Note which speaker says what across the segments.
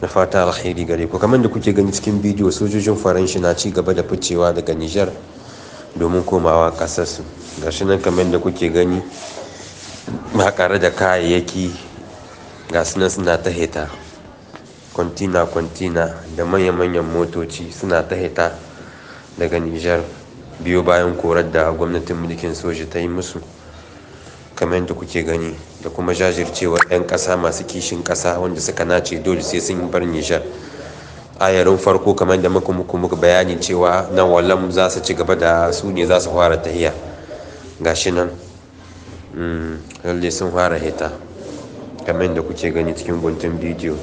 Speaker 1: da fata alkhairi gare ku. Kamar da kuke gani cikin bidiyo, sojojin faranshi na ci gaba da ficewa daga Nijar domin komawa kasarsu. Gashi nan kamar da kuke gani makare da kayayyaki ga su nan suna ta hita, kwantina da manya-manyan motoci suna ta hita daga Nijar biyo bayan korar da gwamnatin mulkin soji ta yi musu. Kamar yadda kuke gani da kuma jajircewar 'yan ƙasa masu kishin ƙasa wanda suka nace dole sai sun bar Nijar. Ayarin farko kamar da muka bayani cewa nan wallan za su ci gaba da su ne za su fara tahiya. Gashi nan lalle sun fara hita kamar yadda kuke gani cikin guntun bidiyo.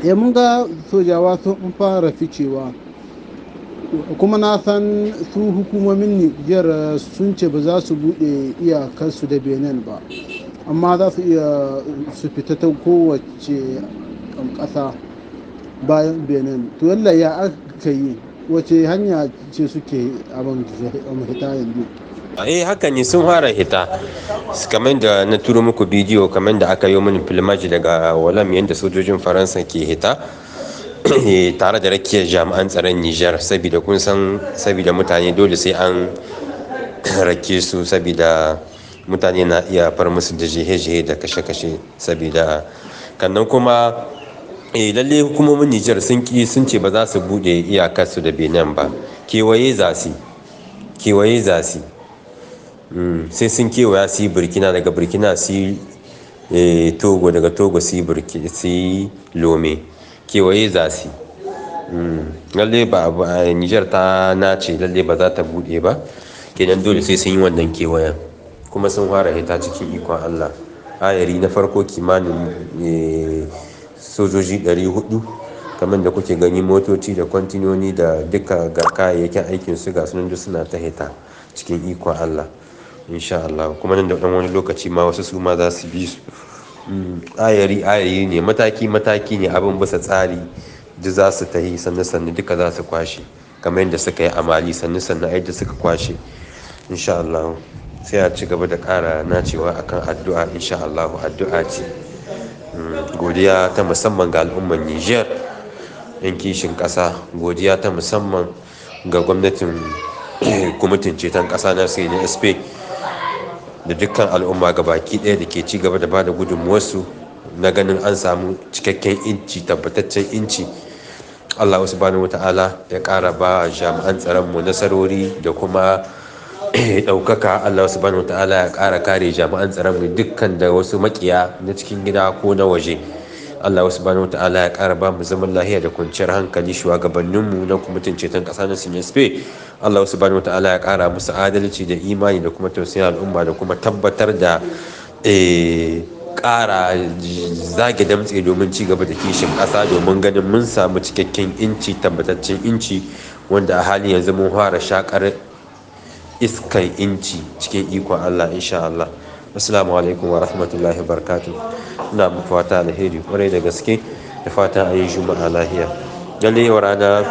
Speaker 2: Mun ga sojawa sun fara ficewa, kuma na san su hukumomin Nijar sun ce ba za su buɗe iyakarsu da Benin ba, amma za su iya su fita ta kowace ƙasa bayan Benin. To yalla ya aka yi, wace hanya ce suke abin hita yanzu?
Speaker 1: Haka ne, sun fara hita kamar da na turo muku bidiyo, kamar da aka yi mini filmaji daga walam yadda sojojin faransa ke hita tare da rakiyar jami'an tsaron Nijar, saboda kun san saboda mutane dole sai an rake su, saboda mutane na iya far musu da jihe-jihe da kashe-kashe. Saboda kannan kuma lalle hukumomin Nijar sun ce ba za su bude iyakarsu da Benin ba, kewaye zasi sai sun kewaya su yi Burkina, daga Burkina su yi Togo, daga Togo su yi Lome, kewaye zasi. Lalle ba Nijar ta nace lalle ba za ta bude ba, kenan dole sai sun yi wannan kewayen, kuma sun fara hita cikin ikon Allah. Ayari na farko kimanin sojoji 400 kamar da kuke gani, motoci da kwantinoni da duka ga kayayyakin aikin su ga sunan suna ta hita cikin ikon Allah, insha Allah. Kuma nan da wani lokaci ma wasu su ma za su bi su. Ayari ne, mataki ne, abin bisa tsari duk za su tahi sannu duka za su kwashe kamar yadda suka yi a Mali, sannu yadda suka kwashe, insha Allah. Sai a ci gaba da ƙara nacewa akan addu'a, insha Allah. Addu'a ce. Godiya ta musamman ga al'ummar Nijar, 'yan kishin ƙasa, godiya ta musamman ga gwamnatin kwamitin ceton ƙasa na CNSP da dukkan al'umma gabaki ɗaya da ke ci gaba da bada gudunmuwarsu na ganin an samu cikakken inci, tabbataccen inci. Allah subhanahu wata'ala ya ƙara ba jami'an tsaronmu nasarori da kuma ɗaukaka. Allah subhanahu wata'ala ya ƙara kare jami'an tsaronmu dukkan da wasu makiya na cikin gida ko na waje. Allah subhanahu wata'ala ya ƙara ba mu zaman lahiya da kwanciyar hankali. Shugabanninmu na kwamitin ceton ƙasa na CNSP, Allah subhanahu wata'ala ya ƙara musu adalci da imani da kuma tausayin al'umma, da kuma tabbatar da ƙara zage damtse domin ci gaba da kishin ƙasa, domin ganin mun samu cikakken inci, tabbataccen inci, wanda a halin yanzu mun fara shakar iskan inci cikin ikon Allah, insha Allah. Assalamu alaikum wa rahmatullahi wa barakatuh. Ina muku fata alheri kwarai da gaske, da fata a yi juma'a lahiya. Lalle yau rana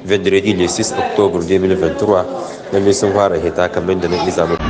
Speaker 1: vendredi le 6 octobre 2023, lalle sun fara hita kamar da na iza muku.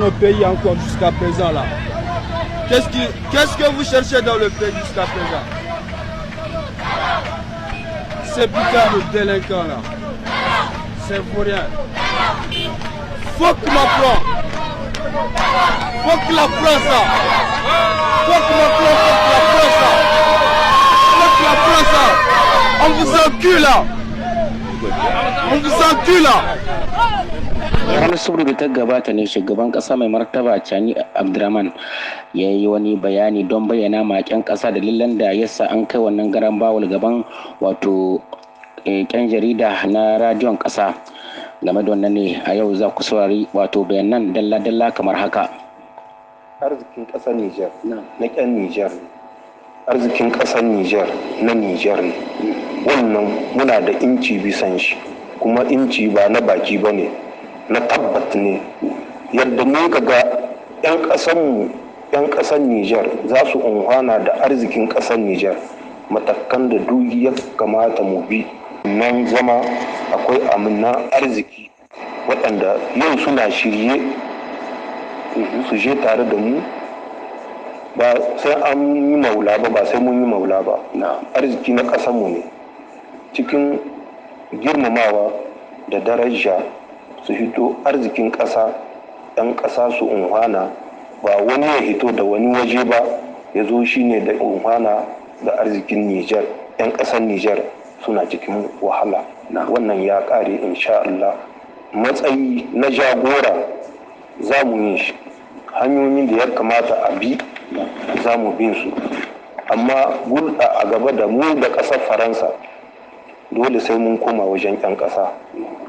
Speaker 3: Nos pays encore jusqu'à présent là. Qu'est-ce que vous cherchez dans le pays jusqu'à présent? Ces putains de délinquants là. C'est pour rien. Faut que Macron. Faut que la France ça. Faut que Macron, faut que la France ça. Faut que la France ça. On vous encule là. On vous encule là.
Speaker 4: ranar saboda da ta gabata ne shugaban kasa mai martaba Chani Abdurrahman ya yi wani bayani don bayyana maƙyan kasa dalilan da yasa an kai wannan garan bawul gaban wato ƙyan jarida na radiyon kasa. Game da wannan ne a yau za ku saurari wato bayanan dalla-dalla kamar haka.
Speaker 5: Arzikin ƙasar Nijar na ƙyan Nijar, arzikin ƙasar Nijar na Nijar ne. Wannan muna da inci bisan shi, kuma inci ba na baki ba ne, na tabbat ne. Yadda mun ga 'yan ƙasanmu, 'yan ƙasar Nijar za su unhwana da arzikin ƙasar Nijar, matakan da duk ya kamata mu bi. Nan zama akwai aminan arziki waɗanda yau suna shirye su je tare da mu, ba sai an yi maula ba, ba sai mun yi maula ba. Arziki na ƙasanmu ne, cikin girmamawa da daraja su hito arzikin ƙasa, 'yan ƙasa su unhwana, ba wani ya hito da wani waje ba ya zo shi ne da unhwana da arzikin Nijar. 'Yan ƙasar Nijar suna cikin wahala, wannan ya ƙare insha Allah. Matsayi na jagora za mu yin shi, hanyoyin da ya kamata a bi za mu bin su, amma gulɗa a gaba da mu da ƙasar Faransa dole sai mun koma wajen 'yan ƙasa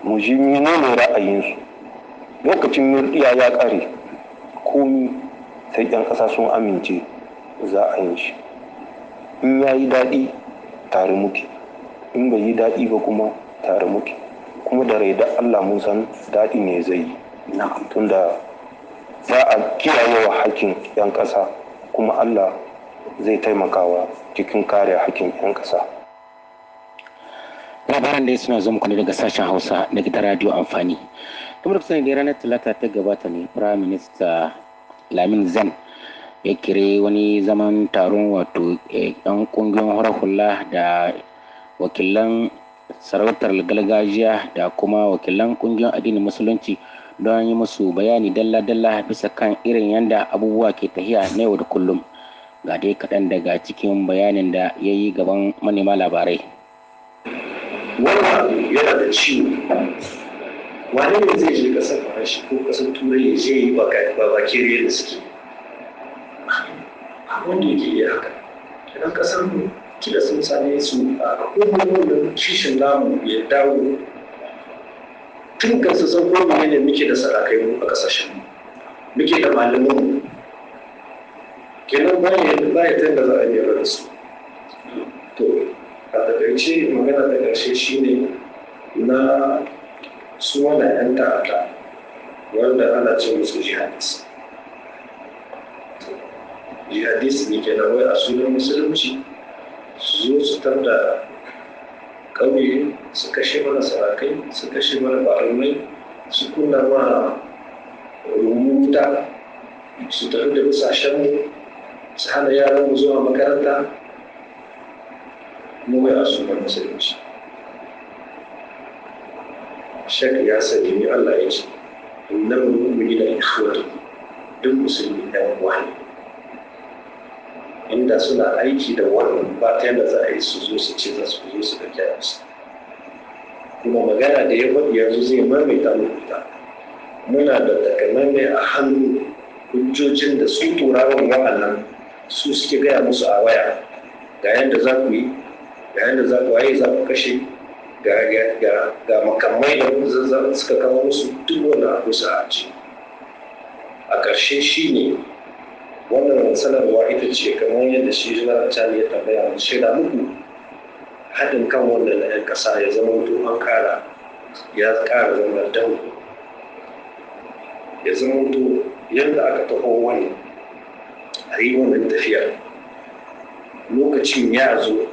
Speaker 5: mu ji menene ra'ayinsu. Lokacin murɗiya ya ƙare, komi sai 'yan ƙasa sun amince za a yin shi. In ya yi daɗi tare muke, in bai yi daɗi ba kuma tare muke, kuma da rai da Allah mun san daɗi ne zai yi, tunda za a kiyaye wa hakkin 'yan ƙasa, kuma Allah zai taimakawa cikin kare hakkin 'yan ƙasa.
Speaker 4: Labaran da suna zama ne daga sashen Hausa na gidan radio amfani. Kamar kusa da ranar Talata ta gabata ne Prime Minister Lamin Zan ya kire wani zaman taron wato yan kungiyoyin horar hula da wakilan sarautar gargajiya da kuma wakilan kungiyoyin addinin musulunci don yi musu bayani dalla-dalla bisa kan irin yadda abubuwa ke tafiya na yau da kullum. Ga dai kaɗan daga cikin bayanin da ya yi gaban manema labarai.
Speaker 6: Wannan yana da ciwo. Wane ne zai je ƙasar Faransa ko ƙasar Turai ya je yi ba bakeriya da suke? Wanda yake iya haka. Idan ƙasar mu kila sun same su a kowane da kishin namu ya dawo. Tun kan su san ko ne muke da sarakai mu a ƙasashen mu, muke da malaman mu. Kenan ba ya tanda za a yi da su. To a takaice magana da ƙarshe shine na su wani 'yan ta'adda wanda ana ce musu jihadis ne ke da wai a sunan musulunci su zo su tarda ƙauye su kashe mana sarakai, su kashe mana barumai, su kunna mana rumuta, su tafi da bisashenmu, su hana yaran mu zuwa makaranta, mu wai a sunan musulunci. Shek ya sani ni Allah ya ce innamal mu'minuna ikhwatun, duk musulmi ɗan uwa ne. Inda suna aiki da wannan ba ta yadda za a yi su zo su ce za su zo su ɗauki musu. Kuma magana da ya faɗi yanzu zai maimaita lokuta. Muna da takamaimai a hannu hujjojin da su turawan wa'annan su suke gaya musu a waya ga yadda za ku yi, ga yadda za ku waye za ku kashe, ga makamai da suka kawo musu duk wani abu su a ci. A ƙarshe shi ne wannan sanarwa ita ce kamar yadda shi Janar Chani ya tambaya mu shaida muku haɗin kan wannan na 'yan ƙasa ya zama to an ƙara ya ƙara zama dan ya zama to yadda aka taho wani a yi wannan tafiya lokacin ya zo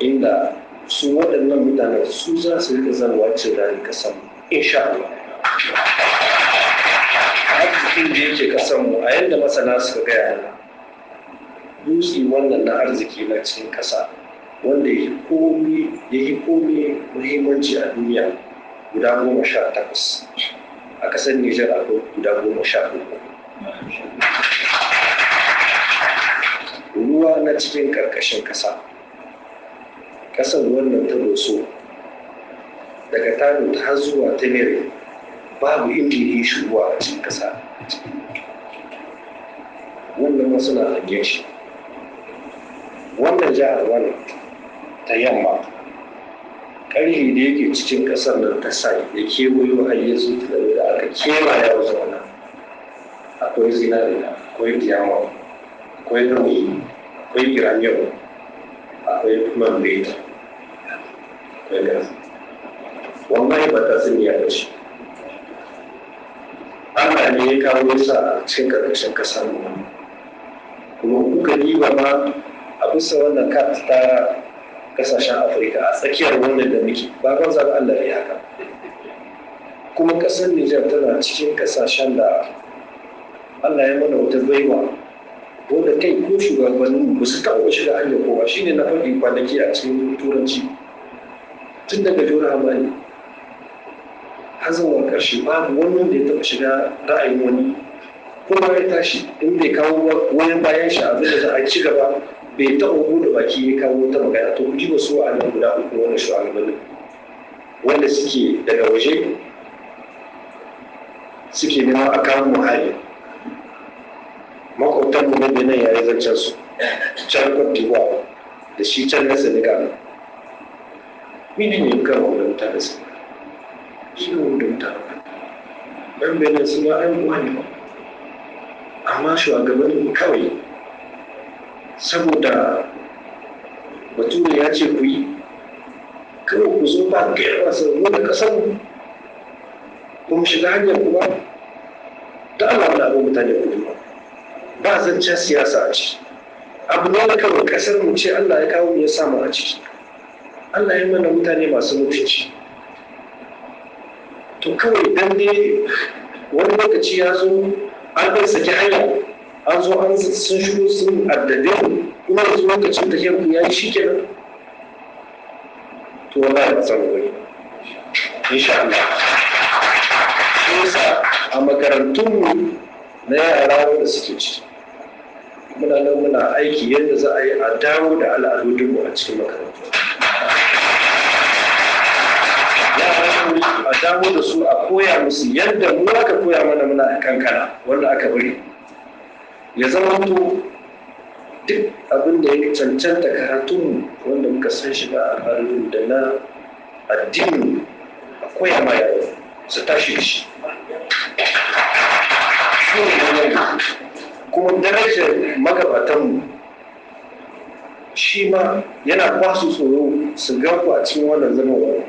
Speaker 6: inda su waɗannan mutanen su za su rika zarwa cin rani kasan insha Allah. arzikin da yake kasanmu a yadda masana suka gaya na dutse wannan na arziki na cikin ƙasa wanda ya yi komi muhimmanci a duniya guda 18 a ƙasar Nijar akwai guda 13. Ruwa na cikin ƙarƙashin ƙasa ƙasar wannan ta Doso daga Tano ta har zuwa Tenere babu inda ya yi shi ruwa a cikin ƙasa. Wannan ma suna hangen shi. Wannan jihar wani ta yamma ƙarfi da yake cikin ƙasar nan ta sa ya kewayo har ya zo da aka kewaya wasu wannan akwai zinari, akwai diamond, akwai nauyi, akwai uranium, akwai man fetur, akwai gas. Wannan ba ta sani ya bace. Allah ne ya kawo sa a cikin ƙarƙashin ƙasar mu. Kuma kuka diba ma a bisa wannan kat ta kasashen Afirka a tsakiyar wannan da muke ba ban zaɓi Allah ya haka. Kuma ƙasar Nijar tana cikin kasashen da Allah ya mana wata baiwa wanda kai ko shugabannin ba su taɓa shiga hanyar kowa shine na faɗi kwanaki a cikin turanci tun daga jura hamani hazawar ƙarshe babu wani wanda ya taɓa shiga ra'ayin wani kuma ya tashi in bai kawo wani bayan shi abin da za a ci gaba bai taɓa buɗe baki ya kawo wata magana to ku ji wasu a nan guda uku wani shugabannin wanda suke daga waje suke neman a kawo muhalli makwabtan mu na benin ya yi zancen su can Cote d'Ivoire da shi can na Senegal mini ne kan wanda mutane su shi ne wanda mutane ɗan benin su ma an uwa ne ba amma shugabannin kawai saboda bature ya ce ku yi kawai ku zo ba ga wasu mu da ƙasar mu ba mu shiga hanyar ku ba da Allah wani abu mutane ku ba ba zancen siyasa a ciki abu ne da kawai kasar mu ce Allah ya kawo ya samu a ciki Allah ya mana mutane masu mutunci to kawai dan dai wani lokaci ya zo an bai saki hanya an zo an sun shigo sun addabe mu kuma yanzu lokacin da ku ya yi shi kenan to wallahi ba san wani insha Allah shi yasa a makarantunmu na yara wanda suke ci muna nan muna aiki yadda za a yi a dawo da al'adudinmu a cikin makarantu yaran a dawo da su a koya musu yadda mu aka koya mana muna kankana wanda aka bari ya zama to duk abin da ya cancanta karatunmu wanda muka san shi da al'adun da na addini a koya ma yaro su tashi da shi kuma darajar magabatanmu shi ma yana kwasu tsoro su gafu a cikin wannan zama wani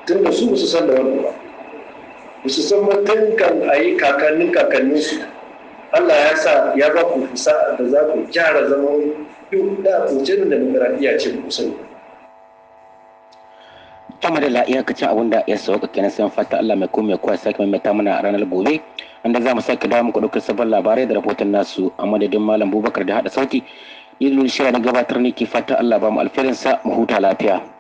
Speaker 6: tun da su su san da wannan ba su san matankan a yi kakanninsu Allah ya sa ya ba ku fusa da za ku gyara zaman yau da kocin da demokradiyya ce ku sani.
Speaker 4: Tama da iyakacin abin da ya sauka kenan sai fata Allah mai komai kowa sake mai mata mana ranar gobe wanda za mu sake dawo muku ɗaukar sabon labarai da rahoton nasu a madadin Malam Bubakar da haɗa sauti. Yin shirin na gabatar ne ke fata Allah ba mu alferinsa mu huta lafiya.